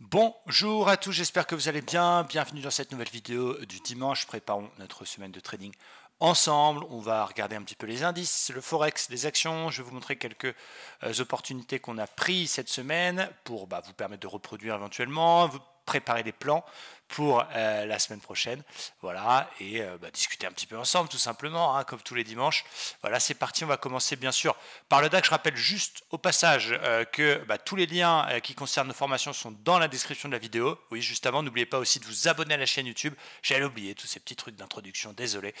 Bonjour à tous, j'espère que vous allez bien. Bienvenue dans cette nouvelle vidéo du dimanche. Préparons notre semaine de trading ensemble. On va regarder un petit peu les indices, le forex, les actions. Je vais vous montrer quelques opportunités qu'on a prises cette semaine pour vous permettre de reproduire éventuellement, vous préparer des plans pour la semaine prochaine, voilà, et discuter un petit peu ensemble tout simplement, hein, comme tous les dimanches. Voilà, c'est parti, on va commencer bien sûr par le DAX. Je rappelle juste au passage que tous les liens qui concernent nos formations sont dans la description de la vidéo. Oui, juste avant, n'oubliez pas aussi de vous abonner à la chaîne YouTube. J'allais oublier tous ces petits trucs d'introduction, désolé.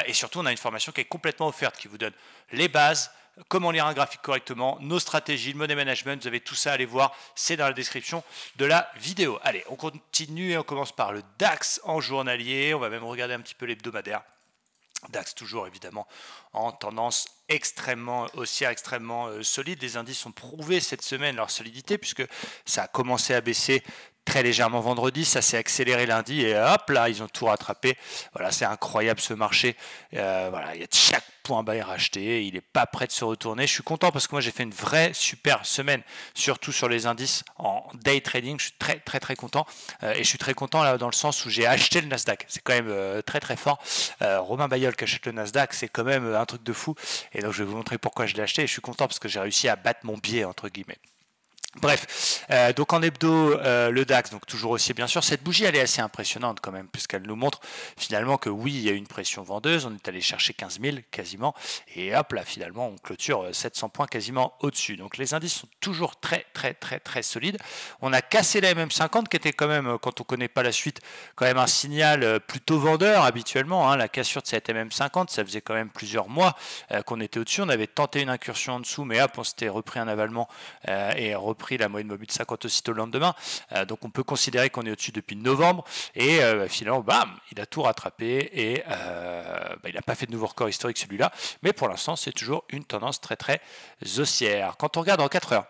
Et surtout, on a une formation qui est complètement offerte, qui vous donne les bases, comment lire un graphique correctement, nos stratégies, le money management, vous avez tout ça à aller voir, c'est dans la description de la vidéo. Allez, on continue et on commence par le DAX en journalier, on va même regarder un petit peu l'hebdomadaire. DAX toujours évidemment en tendance extrêmement haussière, extrêmement solide. Les indices ont prouvé cette semaine leur solidité puisque ça a commencé à baisser très légèrement vendredi, ça s'est accéléré lundi et hop là ils ont tout rattrapé. Voilà, c'est incroyable ce marché. Voilà, il y a chaque point bas est racheté, il n'est pas prêt de se retourner. Je suis content parce que moi j'ai fait une vraie super semaine, surtout sur les indices en day trading. Je suis très content et je suis très content là dans le sens où j'ai acheté le Nasdaq. C'est quand même très fort. Romain Bayol qui achète le Nasdaq, c'est quand même un truc de fou. Et donc je vais vous montrer pourquoi je l'ai acheté. Et je suis content parce que j'ai réussi à battre mon biais entre guillemets. Bref, donc en hebdo, le DAX, donc toujours haussier bien sûr. Cette bougie, elle est assez impressionnante quand même, puisqu'elle nous montre finalement que oui, il y a une pression vendeuse. On est allé chercher 15 000 quasiment, et hop là, finalement, on clôture 700 points quasiment au-dessus. Donc les indices sont toujours très solides. On a cassé la MM50, qui était quand même, quand on ne connaît pas la suite, quand même un signal plutôt vendeur habituellement. Hein. La cassure de cette MM50, ça faisait quand même plusieurs mois qu'on était au-dessus. On avait tenté une incursion en dessous, mais hop, on s'était repris un avalement et repris la moyenne mobile de 50 aussitôt le lendemain. Donc on peut considérer qu'on est au-dessus depuis novembre et finalement, bam, il a tout rattrapé et il n'a pas fait de nouveau record historique celui-là, mais pour l'instant c'est toujours une tendance très haussière. Quand on regarde en 4 heures,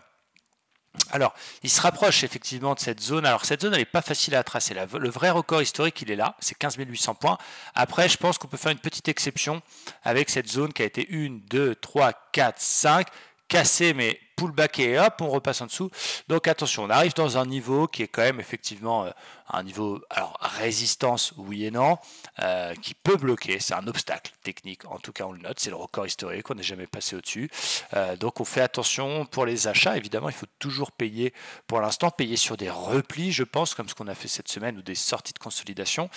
alors, il se rapproche effectivement de cette zone. Alors, cette zone, elle n'est pas facile à tracer. Le vrai record historique, il est là, c'est 15 800 points. Après, je pense qu'on peut faire une petite exception avec cette zone qui a été 1, 2, 3, 4, 5, cassée, mais pullback et hop, on repasse en dessous. Donc attention, on arrive dans un niveau qui est quand même effectivement un niveau, alors résistance oui et non, qui peut bloquer, c'est un obstacle technique, en tout cas on le note, c'est le record historique, on n'est jamais passé au-dessus. Donc on fait attention pour les achats, évidemment il faut toujours payer pour l'instant, payer sur des replis je pense, comme ce qu'on a fait cette semaine, ou des sorties de consolidation.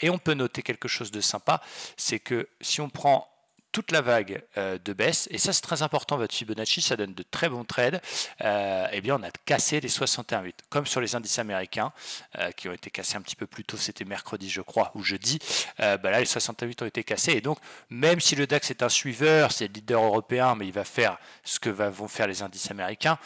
Et on peut noter quelque chose de sympa, c'est que si on prend toute la vague de baisse, et ça c'est très important, votre Fibonacci, ça donne de très bons trades, eh bien on a cassé les 61,8, comme sur les indices américains, qui ont été cassés un petit peu plus tôt, c'était mercredi je crois, ou jeudi, là les 61,8 ont été cassés, et donc même si le DAX est un suiveur, c'est le leader européen, mais il va faire ce que vont faire les indices américains,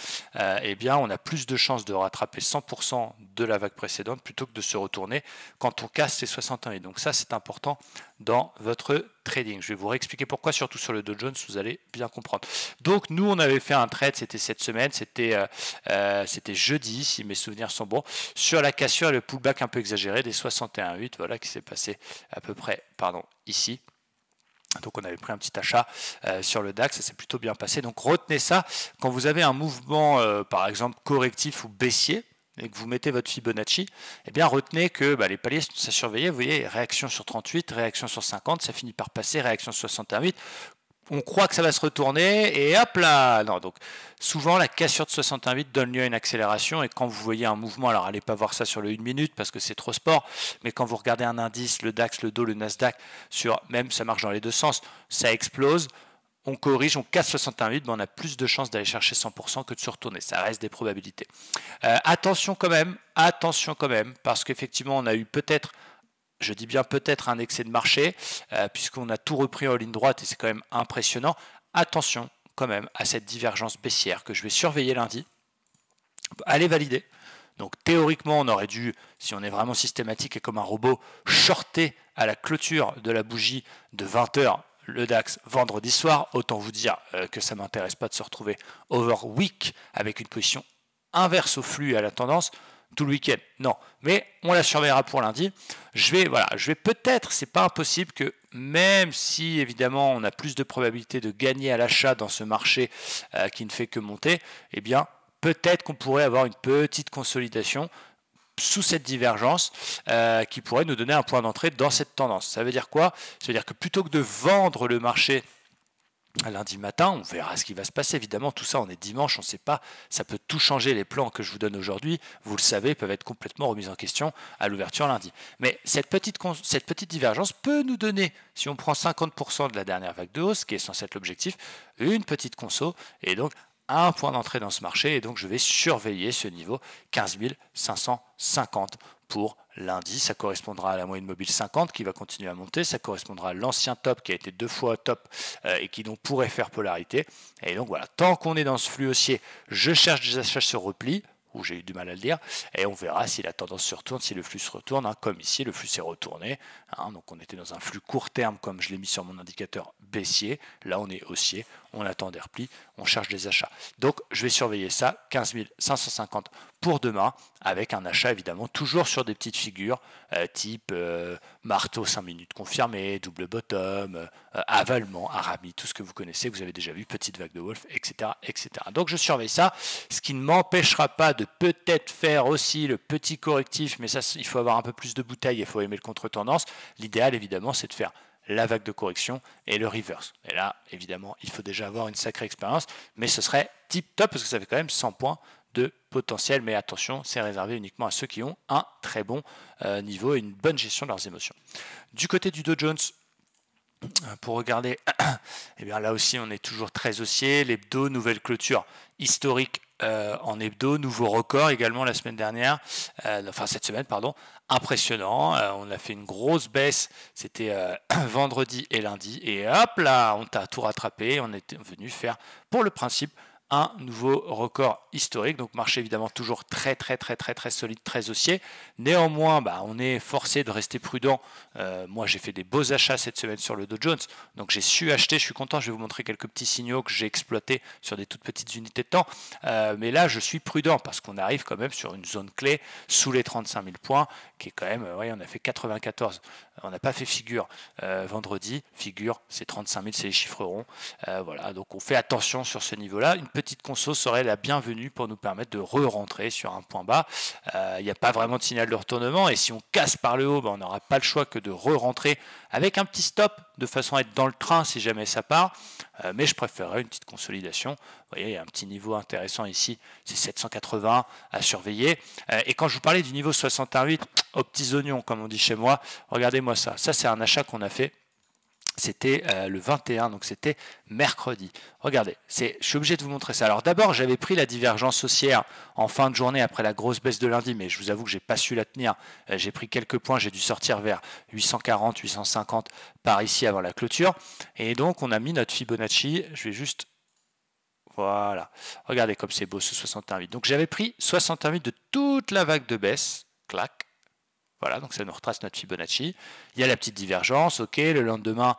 eh bien on a plus de chances de rattraper 100% de la vague précédente, plutôt que de se retourner quand on casse ces 61,8, donc ça c'est important dans votre trading. Je vais vous réexpliquer pourquoi, surtout sur le Dow Jones, vous allez bien comprendre. Donc nous, on avait fait un trade, c'était cette semaine, c'était jeudi, si mes souvenirs sont bons, sur la cassure et le pullback un peu exagéré des 61,8, voilà, qui s'est passé à peu près, ici. Donc on avait pris un petit achat sur le DAX, ça s'est plutôt bien passé. Donc retenez ça, quand vous avez un mouvement, par exemple, correctif ou baissier, et que vous mettez votre Fibonacci, eh bien retenez que les paliers sont à surveiller. Vous voyez, réaction sur 38, réaction sur 50, ça finit par passer, réaction sur 61,8. On croit que ça va se retourner et hop là, non. Donc souvent la cassure de 61,8 donne lieu à une accélération, et quand vous voyez un mouvement, alors allez pas voir ça sur le 1 minute parce que c'est trop sport, mais quand vous regardez un indice, le DAX, le Dow, le Nasdaq, même ça marche dans les deux sens, ça explose. On corrige, on casse 61,8, mais on a plus de chances d'aller chercher 100% que de se retourner. Ça reste des probabilités. Attention quand même, parce qu'effectivement, on a eu peut-être, je dis bien peut-être, un excès de marché, puisqu'on a tout repris en ligne droite, et c'est quand même impressionnant. Attention quand même à cette divergence baissière que je vais surveiller lundi. Allez valider. Donc théoriquement, on aurait dû, si on est vraiment systématique et comme un robot, shorter à la clôture de la bougie de 20h le DAX vendredi soir. Autant vous dire que ça ne m'intéresse pas de se retrouver over week avec une position inverse au flux et à la tendance tout le week-end. Non, mais on la surveillera pour lundi. Je vais peut-être, c'est pas impossible que même si évidemment on a plus de probabilité de gagner à l'achat dans ce marché qui ne fait que monter, eh bien peut-être qu'on pourrait avoir une petite consolidation sous cette divergence qui pourrait nous donner un point d'entrée dans cette tendance. Ça veut dire quoi? Ça veut dire que plutôt que de vendre le marché lundi matin, on verra ce qui va se passer. Évidemment, tout ça, on est dimanche, on ne sait pas. Ça peut tout changer. Les plans que je vous donne aujourd'hui, vous le savez, peuvent être complètement remis en question à l'ouverture lundi. Mais cette petite divergence peut nous donner, si on prend 50% de la dernière vague de hausse, qui est censé être l'objectif, une petite conso, et donc un point d'entrée dans ce marché. Et donc, je vais surveiller ce niveau 15 550 pour lundi. Ça correspondra à la moyenne mobile 50 qui va continuer à monter. Ça correspondra à l'ancien top qui a été 2 fois top et qui donc pourrait faire polarité. Et donc voilà, tant qu'on est dans ce flux haussier, je cherche des achats sur repli, où j'ai eu du mal à le dire, et on verra si la tendance se retourne, si le flux se retourne, hein, comme ici, le flux s'est retourné, hein, donc on était dans un flux court terme, comme je l'ai mis sur mon indicateur baissier, là on est haussier, on attend des replis, on cherche des achats. Donc je vais surveiller ça, 15 550 pour demain, avec un achat évidemment toujours sur des petites figures, type marteau 5 minutes confirmé, double bottom, avalement, Arami, tout ce que vous connaissez, vous avez déjà vu, petite vague de Wolf, etc., etc. Donc je surveille ça, ce qui ne m'empêchera pas de peut-être faire aussi le petit correctif, mais ça il faut avoir un peu plus de bouteilles, il faut aimer le contre-tendance. L'idéal évidemment c'est de faire la vague de correction et le reverse. Et là, évidemment, il faut déjà avoir une sacrée expérience, mais ce serait tip top parce que ça fait quand même 100 points de potentiel. Mais attention, c'est réservé uniquement à ceux qui ont un très bon niveau et une bonne gestion de leurs émotions. Du côté du Dow Jones, pour regarder, eh bien là aussi, on est toujours très haussier. L'hebdo, nouvelle clôture historique en hebdo, nouveau record également la semaine dernière, enfin cette semaine, pardon. Impressionnant, on a fait une grosse baisse, c'était vendredi et lundi, et hop là, on t'a tout rattrapé, on est venu faire pour le principe un nouveau record historique. Donc marché évidemment toujours très solide, très haussier. Néanmoins, on est forcé de rester prudent. Moi j'ai fait des beaux achats cette semaine sur le Dow Jones, donc j'ai su acheter, je suis content, je vais vous montrer quelques petits signaux que j'ai exploités sur des toutes petites unités de temps. Mais là je suis prudent parce qu'on arrive quand même sur une zone clé sous les 35 000 points, qui est quand même, on a fait 94, on n'a pas fait figure vendredi, figure c'est 35 000, c'est les chiffres ronds. Voilà, donc on fait attention sur ce niveau-là. Une petite conso serait la bienvenue pour nous permettre de re-rentrer sur un point bas. Il n'y a pas vraiment de signal de retournement et si on casse par le haut, on n'aura pas le choix que de re-rentrer avec un petit stop de façon à être dans le train si jamais ça part. Mais je préférerais une petite consolidation. Vous voyez, il y a un petit niveau intéressant ici, c'est 780 à surveiller. Et quand je vous parlais du niveau 68, aux petits oignons comme on dit chez moi, regardez-moi ça. Ça c'est un achat qu'on a fait. C'était le 21, donc c'était mercredi. Regardez, je suis obligé de vous montrer ça. Alors d'abord, j'avais pris la divergence haussière en fin de journée après la grosse baisse de lundi, mais je vous avoue que j'ai pas su la tenir. J'ai pris quelques points, j'ai dû sortir vers 840, 850 par ici avant la clôture. Et donc, on a mis notre Fibonacci. Je vais juste... Voilà. Regardez comme c'est beau ce 61,8. Donc j'avais pris 61,8 de toute la vague de baisse. Clac. Voilà, donc ça nous retrace notre Fibonacci. Il y a la petite divergence, ok, le lendemain,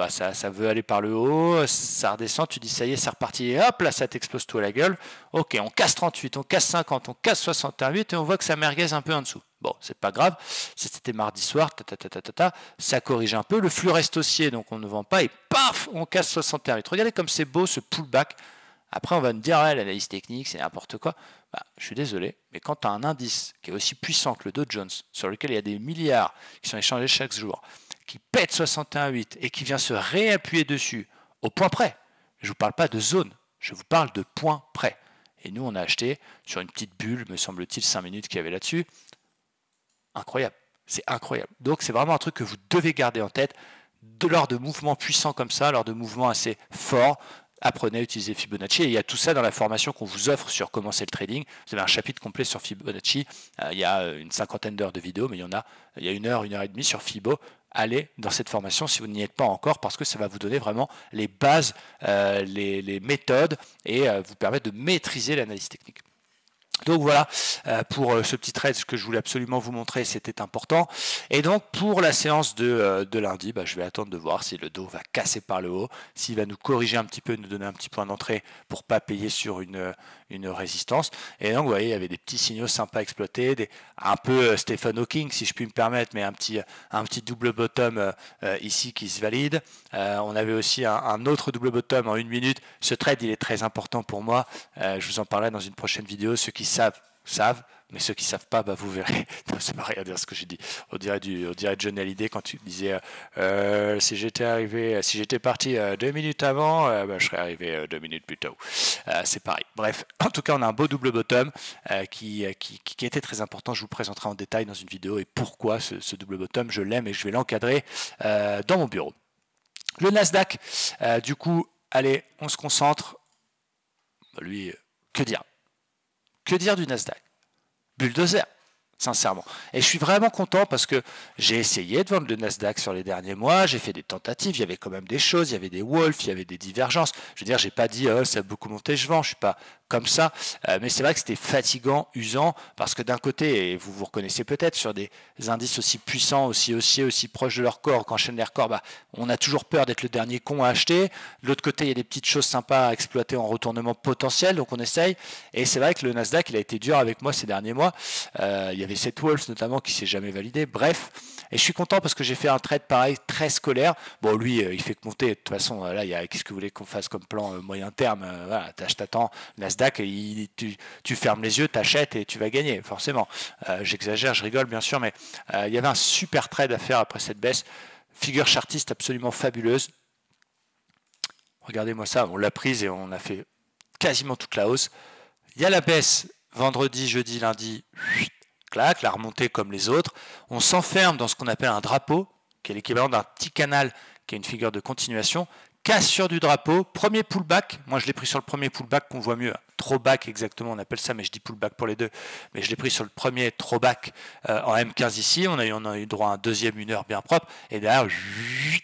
ça veut aller par le haut, ça redescend, tu dis ça y est, c'est reparti, et hop, là ça t'explose tout à la gueule. Ok, on casse 38, on casse 50, on casse 61,8 et on voit que ça merguez un peu en dessous. Bon, c'est pas grave, c'était mardi soir, ça corrige un peu, le flux reste haussier, donc on ne vend pas, et paf, on casse 61,8. Regardez comme c'est beau ce pullback. Après, on va me dire, l'analyse technique, c'est n'importe quoi. Je suis désolé, mais quand tu as un indice qui est aussi puissant que le Dow Jones, sur lequel il y a des milliards qui sont échangés chaque jour, qui pète 61,8 et qui vient se réappuyer dessus au point près, je ne vous parle pas de zone, je vous parle de point près. Et nous, on a acheté sur une petite bulle, me semble-t-il, 5 minutes qu'il y avait là-dessus. Incroyable, c'est incroyable. Donc, c'est vraiment un truc que vous devez garder en tête lors de mouvements puissants comme ça, lors de mouvements assez forts. Apprenez à utiliser Fibonacci et il y a tout ça dans la formation qu'on vous offre sur comment c'est le trading. Vous avez un chapitre complet sur Fibonacci, il y a une cinquantaine d'heures de vidéos, mais il y a une heure et demie sur Fibo. Allez dans cette formation si vous n'y êtes pas encore parce que ça va vous donner vraiment les bases, les méthodes et vous permettre de maîtriser l'analyse technique. Donc voilà, pour ce petit trade, ce que je voulais absolument vous montrer, c'était important. Et donc pour la séance de lundi, je vais attendre de voir si le dos va casser par le haut, s'il va nous corriger un petit peu, nous donner un petit point d'entrée pour pas payer sur une résistance. Et donc vous voyez, il y avait des petits signaux sympas exploités, un peu Stephen Hawking si je puis me permettre, mais un petit double bottom ici qui se valide. On avait aussi un autre double bottom en 1 minute. Ce trade, il est très important pour moi. Je vous en parlerai dans une prochaine vidéo. Ceux qui savent, mais ceux qui savent pas, vous verrez. C'est pas rien à dire ce que j'ai dit. On dirait Johnny Hallyday quand tu disais si j'étais parti 2 minutes avant, je serais arrivé 2 minutes plus tôt. C'est pareil. Bref, en tout cas, on a un beau double bottom qui était très important. Je vous présenterai en détail dans une vidéo et pourquoi ce double bottom, je l'aime et je vais l'encadrer dans mon bureau. Le Nasdaq, du coup, allez, on se concentre. Lui, que dire? Que dire du Nasdaq? Bulldozer, sincèrement. Et je suis vraiment content parce que j'ai essayé de vendre le Nasdaq sur les derniers mois, j'ai fait des tentatives, il y avait quand même des choses, il y avait des wolves, il y avait des divergences. Je veux dire, j'ai pas dit ça a beaucoup monté, je vends, je suis pas comme ça, mais c'est vrai que c'était fatigant, usant, parce que d'un côté, et vous vous reconnaissez peut-être sur des indices aussi puissants, aussi haussiers, aussi proches de leur corps, qu'enchaînent les records, on a toujours peur d'être le dernier con à acheter. De l'autre côté, il y a des petites choses sympas à exploiter en retournement potentiel, donc on essaye. Et c'est vrai que le Nasdaq, il a été dur avec moi ces derniers mois. Il y avait cette Wolf notamment qui s'est jamais validé. Bref, et je suis content parce que j'ai fait un trade pareil, très scolaire. Bon, lui, il fait que monter. De toute façon, là, qu'est-ce que vous voulez qu'on fasse comme plan moyen terme? Voilà, t'attends. Nasdaq, tu fermes les yeux, t'achètes et tu vas gagner, forcément. J'exagère, je rigole bien sûr, mais il y avait un super trade à faire après cette baisse. Figure chartiste absolument fabuleuse. Regardez-moi ça, on l'a prise et on a fait quasiment toute la hausse. Il y a la baisse vendredi, jeudi, lundi, clac, la remontée comme les autres. On s'enferme dans ce qu'on appelle un drapeau, qui est l'équivalent d'un petit canal, qui est une figure de continuation. Cassure du drapeau, premier pullback. Moi, je l'ai pris sur le premier pullback qu'on voit mieux. Throwback exactement, on appelle ça, mais je dis pullback pour les deux. Mais je l'ai pris sur le premier throwback en M15 ici. On a eu droit à un deuxième, une heure bien propre. Et derrière,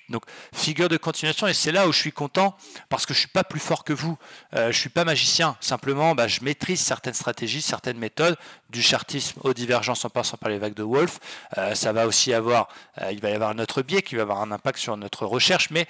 donc figure de continuation. Et c'est là où je suis content parce que je suis pas plus fort que vous. Je suis pas magicien. Simplement, je maîtrise certaines stratégies, certaines méthodes, du chartisme aux divergences en passant par les vagues de Wolf. Ça va aussi avoir, il va y avoir notre biais qui va avoir un impact sur notre recherche. Mais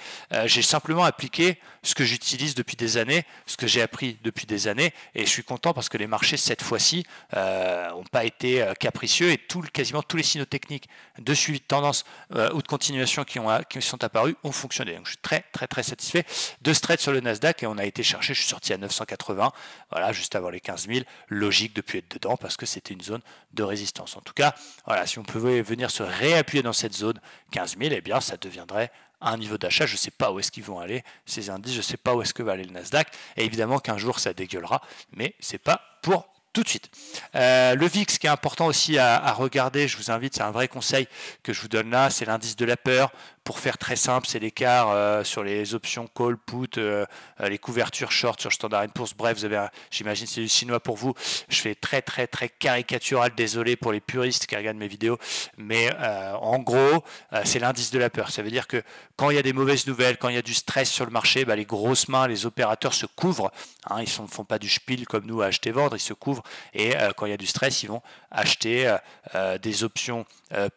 j'ai simplement appliqué ce que j'utilise depuis des années, ce que j'ai appris depuis des années. Et je suis content parce que les marchés, cette fois-ci, n'ont pas été capricieux et quasiment tous les signaux techniques de suivi de tendance ou de continuation qui sont apparus ont fonctionné. Donc, je suis très, très, très satisfait de ce trade sur le Nasdaq et on a été chercher, je suis sorti à 980, voilà, juste avant les 15 000. Logique de plus être dedans parce que c'était une zone de résistance. En tout cas, voilà, si on pouvait venir se réappuyer dans cette zone 15 000, eh bien, ça deviendrait un niveau d'achat. Je ne sais pas où est-ce qu'ils vont aller, ces indices, je ne sais pas où est-ce que va aller le Nasdaq, et évidemment qu'un jour ça dégueulera, mais ce n'est pas pour tout de suite. Le VIX qui est important aussi à regarder, je vous invite, c'est un vrai conseil que je vous donne là, c'est l'indice de la peur. Pour faire très simple, c'est l'écart sur les options call, put, les couvertures short sur Standard & Poor's. Bref, vous avez, j'imagine c'est du chinois pour vous. Je fais très très très caricatural, désolé pour les puristes qui regardent mes vidéos, mais en gros, c'est l'indice de la peur. Ça veut dire que quand il y a des mauvaises nouvelles, quand il y a du stress sur le marché, les grosses mains, les opérateurs se couvrent. Hein, ils ne font pas du spiel comme nous à acheter-vendre, ils se couvrent. Et quand il y a du stress, ils vont acheter des options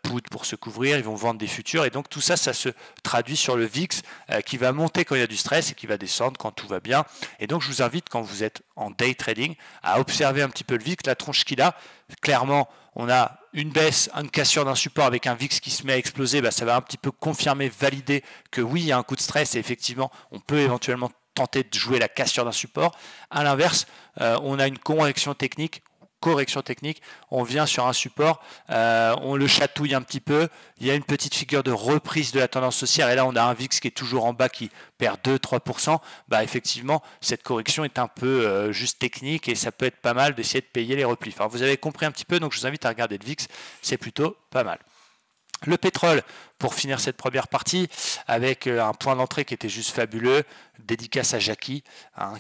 put pour se couvrir, ils vont vendre des futurs. Et donc tout ça, ça se traduit sur le VIX qui va monter quand il y a du stress et qui va descendre quand tout va bien. Et donc je vous invite, quand vous êtes en day trading, à observer un petit peu le VIX, la tronche qu'il a. Clairement, on a une baisse, une cassure d'un support avec un VIX qui se met à exploser, ça va un petit peu confirmer, valider que oui, il y a un coup de stress et effectivement, on peut éventuellement tenter de jouer la cassure d'un support. À l'inverse, on a une correction technique, on vient sur un support, on le chatouille un petit peu, il y a une petite figure de reprise de la tendance haussière et là on a un VIX qui est toujours en bas qui perd 2-3%, effectivement cette correction est un peu juste technique et ça peut être pas mal d'essayer de payer les replis. Enfin, vous avez compris un petit peu, donc je vous invite à regarder le VIX, c'est plutôt pas mal. Le pétrole, pour finir cette première partie, avec un point d'entrée qui était juste fabuleux, dédicace à Jackie,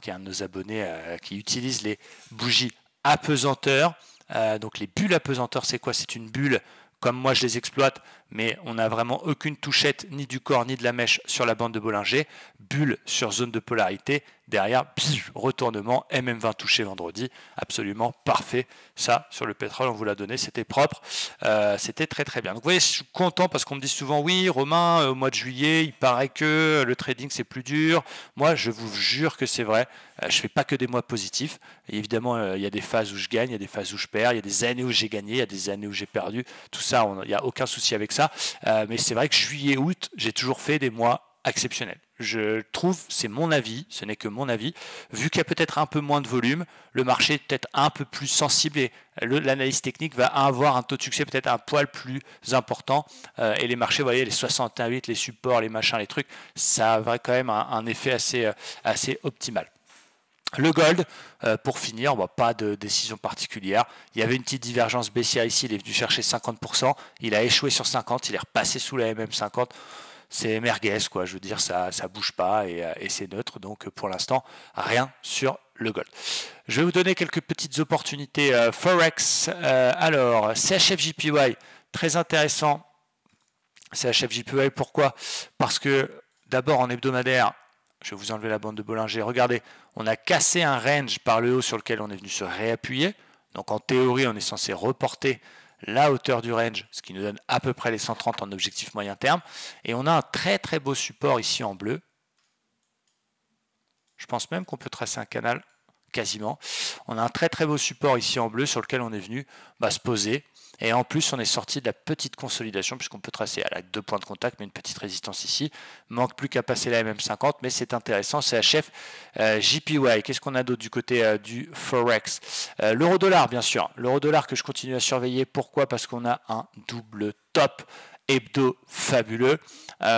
qui est un de nos abonnés qui utilise les bougies apesanteur. Donc les bulles apesanteur, c'est quoi? C'est une bulle, comme moi je les exploite, mais on n'a vraiment aucune touchette ni du corps ni de la mèche sur la bande de Bollinger. Bulle sur zone de polarité. Derrière, retournement, MM20 touché vendredi, absolument parfait. Ça, sur le pétrole, on vous l'a donné, c'était propre, c'était très très bien. Donc vous voyez, je suis content parce qu'on me dit souvent, oui, Romain, au mois de juillet, il paraît que le trading c'est plus dur. Moi, je vous jure que c'est vrai. Je fais pas que des mois positifs. Et évidemment, il y a des phases où je gagne, il y a des phases où je perds, il y a des années où j'ai gagné, il y a des années où j'ai perdu. Tout ça, il n'y a aucun souci avec ça. Mais c'est vrai que juillet, août, j'ai toujours fait des mois exceptionnel. Je trouve, c'est mon avis, ce n'est que mon avis, vu qu'il y a peut-être un peu moins de volume, le marché est peut-être un peu plus sensible et l'analyse technique va avoir un taux de succès peut-être un poil plus important et les marchés, vous voyez, les 68, les supports, les machins, les trucs, ça a quand même un effet assez optimal. Le gold, pour finir, pas de décision particulière. Il y avait une petite divergence baissière ici, il est venu chercher 50%, il a échoué sur 50, il est repassé sous la MM50. C'est merguez, quoi. Je veux dire, ça bouge pas et c'est neutre. Donc, pour l'instant, rien sur le gold. Je vais vous donner quelques petites opportunités Forex. Alors, CHF-JPY, très intéressant. CHF-JPY, pourquoi? Parce que, d'abord, en hebdomadaire, je vais vous enlever la bande de Bollinger. Regardez, on a cassé un range par le haut sur lequel on est venu se réappuyer. Donc, en théorie, on est censé reporter la hauteur du range, ce qui nous donne à peu près les 130 en objectif moyen terme. Et on a un très très beau support ici en bleu. Je pense même qu'on peut tracer un canal quasiment. On a un très très beau support ici en bleu sur lequel on est venu se poser. Et en plus, on est sorti de la petite consolidation puisqu'on peut tracer à la 2 points de contact, mais une petite résistance ici. Manque plus qu'à passer la MM50, mais c'est intéressant. CHF, JPY. Qu'est-ce qu'on a d'autre du côté du Forex? L'euro-dollar, bien sûr. L'euro-dollar que je continue à surveiller. Pourquoi? Parce qu'on a un double top hebdo fabuleux.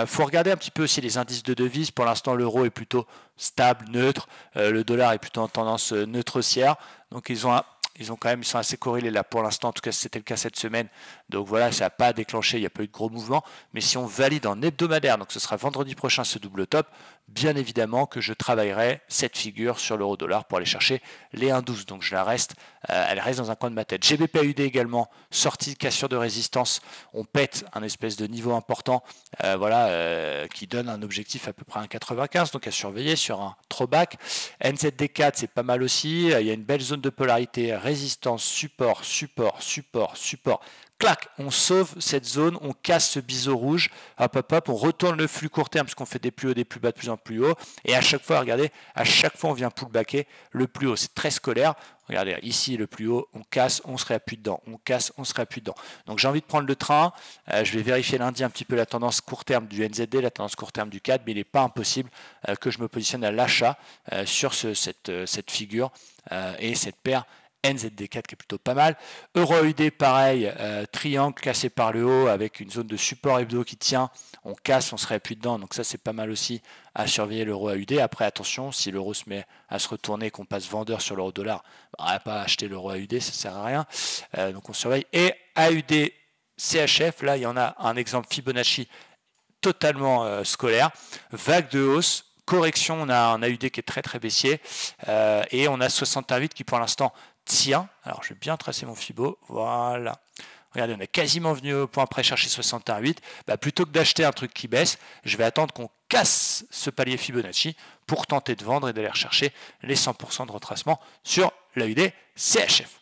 Faut regarder un petit peu aussi les indices de devises. Pour l'instant, l'euro est plutôt stable, neutre. Le dollar est plutôt en tendance neutre haussière. Donc ils sont assez corrélés là pour l'instant, en tout cas c'était le cas cette semaine, donc voilà, ça n'a pas déclenché, il n'y a pas eu de gros mouvements, mais si on valide en hebdomadaire, donc ce sera vendredi prochain ce double top, bien évidemment que je travaillerai cette figure sur l'euro dollar pour aller chercher les 1,12, donc elle reste dans un coin de ma tête. GBP-AUD également, sortie, cassure de résistance, on pète un espèce de niveau important, qui donne un objectif à peu près à 1,95, donc à surveiller sur un throwback. NZD4 c'est pas mal aussi, il y a une belle zone de polarité, résistance, support, support, support, support. Clac, on sauve cette zone, on casse ce biseau rouge, hop, on retourne le flux court terme parce qu'on fait des plus hauts, des plus bas de plus en plus haut. Et à chaque fois, regardez, à chaque fois on vient pullbacker le plus haut. C'est très scolaire. Regardez, ici le plus haut, on casse, on se réappuie dedans, on casse, on se réappuie dedans. Donc j'ai envie de prendre le train. Je vais vérifier lundi un petit peu la tendance court terme du NZD, la tendance court terme du CAD, mais il n'est pas impossible que je me positionne à l'achat sur cette figure et cette paire NZD4 qui est plutôt pas mal. Euro-UD pareil, triangle cassé par le haut avec une zone de support hebdo qui tient, on casse, on se réappuie dedans, donc ça c'est pas mal aussi à surveiller l'euro-AUD. Après attention, si l'euro se met à se retourner, qu'on passe vendeur sur l'euro-dollar, on va pas acheter l'euro-AUD, ça sert à rien, donc on surveille. Et AUD CHF, là il y en a un exemple Fibonacci totalement scolaire, vague de hausse, correction, on a un AUD qui est très très baissier et on a 68 qui pour l'instant tient. Alors je vais bien tracer mon Fibo, voilà. Regardez, on est quasiment venu au point près chercher 68. Plutôt que d'acheter un truc qui baisse, je vais attendre qu'on casse ce palier Fibonacci pour tenter de vendre et d'aller rechercher les 100% de retracement sur l'AUD CHF.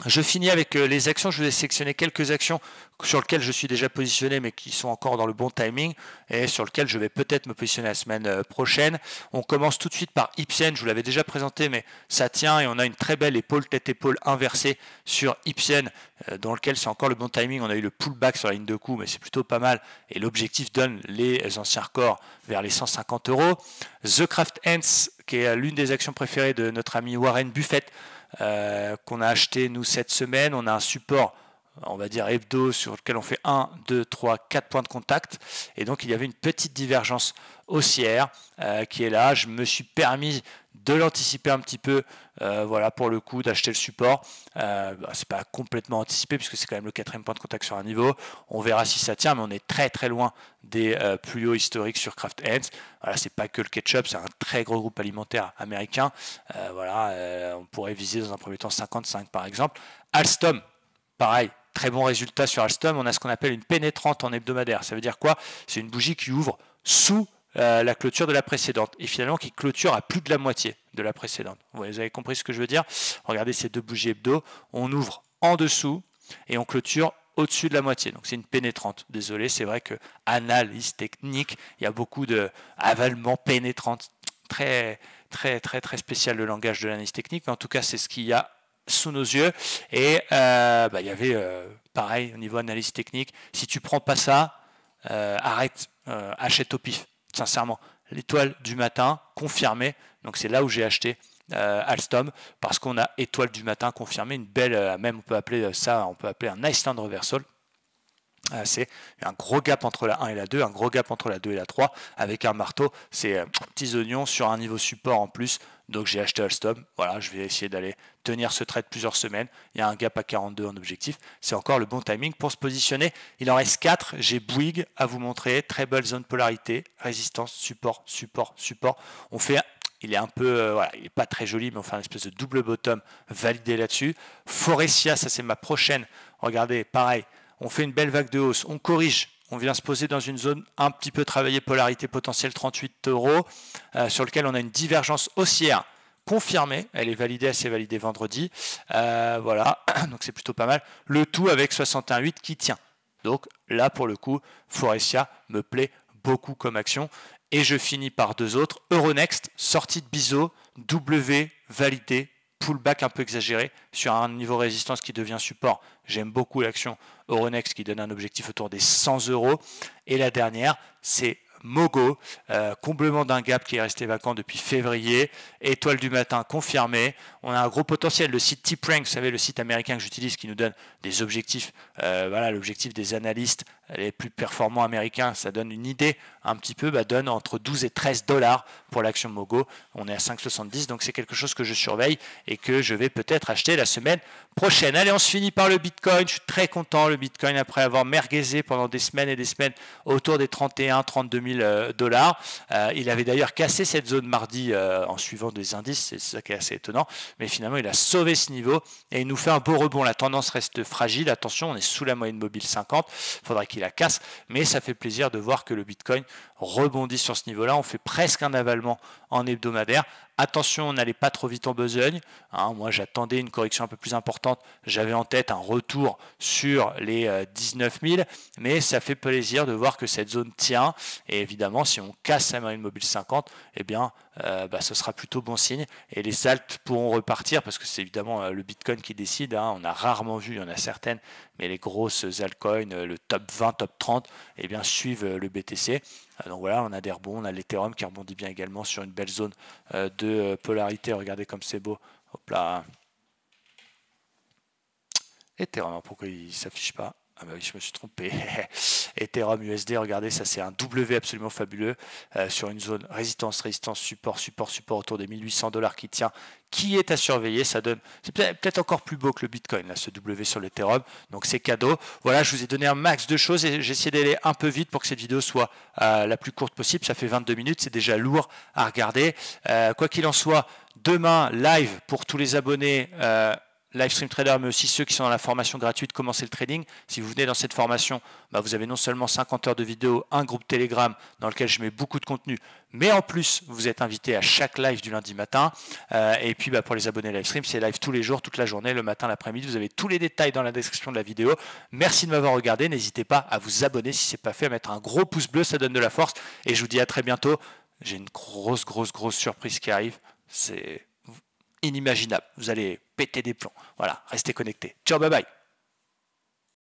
Je finis avec les actions. Je vous ai sélectionné quelques actions sur lesquelles je suis déjà positionné mais qui sont encore dans le bon timing et sur lesquelles je vais peut-être me positionner la semaine prochaine. On commence tout de suite par Ipsen. Je vous l'avais déjà présenté mais ça tient et on a une très belle épaule tête-épaule inversée sur Ipsen dans lequel c'est encore le bon timing. On a eu le pullback sur la ligne de coup mais c'est plutôt pas mal et l'objectif donne les anciens records vers les 150 €. The Kraft Heinz qui est l'une des actions préférées de notre ami Warren Buffett, qu'on a acheté nous cette semaine. On a un support, on va dire hebdo, sur lequel on fait 1, 2, 3, 4 points de contact et donc il y avait une petite divergence haussière qui est là. Je me suis permis de l'anticiper un petit peu, pour le coup d'acheter le support. C'est pas complètement anticipé puisque c'est quand même le 4e point de contact sur un niveau. On verra si ça tient, mais on est très très loin des plus hauts historiques sur Kraft Heinz. Voilà, c'est pas que le ketchup, c'est un très gros groupe alimentaire américain. On pourrait viser dans un premier temps 55 par exemple. Alstom, pareil, très bon résultat sur Alstom, on a ce qu'on appelle une pénétrante en hebdomadaire. Ça veut dire quoi? C'est une bougie qui ouvre sous la clôture de la précédente et finalement qui clôture à plus de la moitié de la précédente. Vous avez compris ce que je veux dire? Regardez ces deux bougies hebdo, on ouvre en dessous et on clôture au-dessus de la moitié. Donc c'est une pénétrante. Désolé, c'est vrai que analyse technique, il y a beaucoup de avalement pénétrante. Très spécial le langage de l'analyse technique, mais en tout cas c'est ce qu'il y a sous nos yeux. Et il y avait pareil au niveau analyse technique, si tu prends pas ça, arrête, achète au pif, sincèrement. L'étoile du matin confirmée, donc c'est là où j'ai acheté Alstom, parce qu'on a étoile du matin confirmée, une belle, même on peut appeler ça, on peut appeler un Iceland Reversal. C'est un gros gap entre la 1 et la 2, un gros gap entre la 2 et la 3, avec un marteau, c'est petits oignons sur un niveau support en plus, donc j'ai acheté Alstom, voilà, je vais essayer d'aller tenir ce trade plusieurs semaines, il y a un gap à 42 en objectif, c'est encore le bon timing pour se positionner, il en reste 4, j'ai Bouygues à vous montrer, très belle zone polarité, résistance, support, support, support, on fait il est un peu, voilà, il n'est pas très joli, mais on fait un espèce de double bottom validé là-dessus. Forestia, ça c'est ma prochaine, regardez, pareil, on fait une belle vague de hausse, on corrige, on vient se poser dans une zone un petit peu travaillée, polarité potentielle 38 €, sur lequel on a une divergence haussière confirmée, elle est validée, elle s'est validée vendredi, voilà, donc c'est plutôt pas mal, le tout avec 61,8 qui tient. Donc là pour le coup, Forestia me plaît beaucoup comme action, et je finis par deux autres, Euronext, sortie de biseau, W validé, pullback un peu exagéré sur un niveau résistance qui devient support. J'aime beaucoup l'action Euronext qui donne un objectif autour des 100 €. Et la dernière, c'est Mogo, comblement d'un gap qui est resté vacant depuis février, étoile du matin confirmée. On a un gros potentiel. Le site TipRank, vous savez, le site américain que j'utilise qui nous donne des objectifs, voilà, l'objectif des analystes les plus performants américains, ça donne une idée un petit peu, donne entre 12 et 13 $ pour l'action Mogo. On est à 5,70, donc c'est quelque chose que je surveille et que je vais peut-être acheter la semaine prochaine. Allez, on se finit par le Bitcoin. Je suis très content, le Bitcoin, après avoir merguezé pendant des semaines et des semaines autour des 31 32 000 $. Il avait d'ailleurs cassé cette zone mardi en suivant des indices, c'est ça qui est assez étonnant, mais finalement il a sauvé ce niveau et il nous fait un beau rebond. La tendance reste fragile, attention, on est sous la moyenne mobile 50, il faudra qu'il la casse, mais ça fait plaisir de voir que le Bitcoin rebondit sur ce niveau-là. On fait presque un avalement en hebdomadaire. Attention, on n'allait pas trop vite en besogne. Moi, j'attendais une correction un peu plus importante. J'avais en tête un retour sur les 19 000, mais ça fait plaisir de voir que cette zone tient. Et évidemment, si on casse la moyenne mobile 50, eh bien, ce sera plutôt bon signe. Et les alts pourront repartir parce que c'est évidemment le Bitcoin qui décide. On a rarement vu, il y en a certaines, mais les grosses altcoins, le top 20, top 30, eh bien, suivent le BTC. Donc voilà, on a des rebonds, on a l'Ethereum qui rebondit bien également sur une belle zone de polarité. Regardez comme c'est beau. Hop là. Ethereum, pourquoi il ne s'affiche pas? Ah bah oui, je me suis trompé. Ethereum USD, regardez, ça c'est un W absolument fabuleux sur une zone résistance, résistance, support, support, support autour des 1800 $ qui tient, qui est à surveiller. Ça donne, c'est peut-être encore plus beau que le Bitcoin, là, ce W sur l'Ethereum. Donc c'est cadeau. Voilà, je vous ai donné un max de choses et j'ai essayé d'aller un peu vite pour que cette vidéo soit la plus courte possible. Ça fait 22 minutes, c'est déjà lourd à regarder. Quoi qu'il en soit, demain, live pour tous les abonnés. Livestream Trader, mais aussi ceux qui sont dans la formation gratuite Commencer le trading. Si vous venez dans cette formation, vous avez non seulement 50 heures de vidéo, un groupe Telegram dans lequel je mets beaucoup de contenu, mais en plus, vous êtes invité à chaque live du lundi matin. Et puis, pour les abonnés Livestream, c'est live tous les jours, toute la journée, le matin, l'après-midi. Vous avez tous les détails dans la description de la vidéo. Merci de m'avoir regardé. N'hésitez pas à vous abonner si ce n'est pas fait, à mettre un gros pouce bleu, ça donne de la force. Et je vous dis à très bientôt. J'ai une grosse surprise qui arrive. C'est inimaginable. Vous allez péter des plombs. Voilà, restez connectés. Ciao, bye bye.